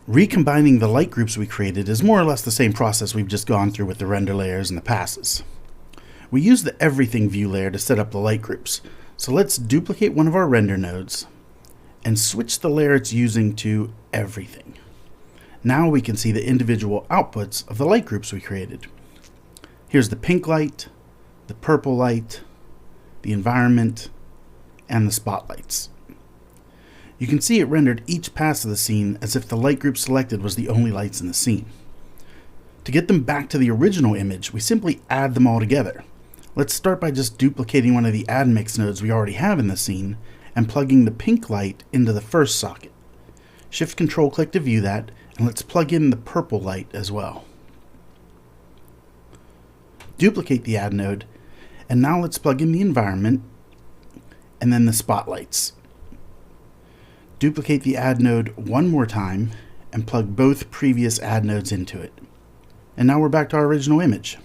Recombining the light groups we created is more or less the same process we've just gone through with the render layers and the passes. We use the everything view layer to set up the light groups, so let's duplicate one of our render nodes and switch the layer it's using to everything. Now we can see the individual outputs of the light groups we created. Here's the pink light, the purple light, the environment, and the spotlights. You can see it rendered each pass of the scene as if the light group selected was the only lights in the scene. To get them back to the original image, we simply add them all together. Let's start by just duplicating one of the add mix nodes we already have in the scene and plugging the pink light into the first socket. Shift-Control-Click to view that, and let's plug in the purple light as well. Duplicate the add node, and now let's plug in the environment and then the spotlights. Duplicate the add node one more time and plug both previous add nodes into it. And now we're back to our original image.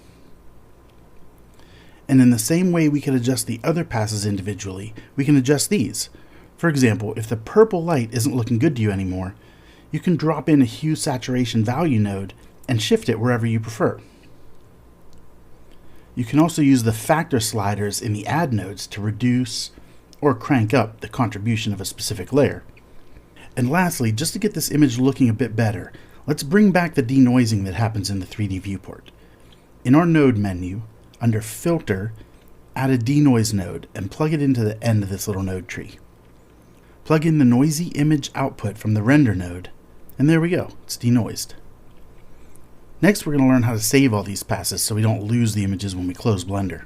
And in the same way we can adjust the other passes individually, we can adjust these. For example, if the purple light isn't looking good to you anymore, you can drop in a hue saturation value node and shift it wherever you prefer. You can also use the factor sliders in the add nodes to reduce or crank up the contribution of a specific layer. And lastly, just to get this image looking a bit better, let's bring back the denoising that happens in the 3D viewport. In our node menu, under Filter, add a denoise node and plug it into the end of this little node tree. Plug in the noisy image output from the render node, and there we go, it's denoised. Next, we're going to learn how to save all these passes so we don't lose the images when we close Blender.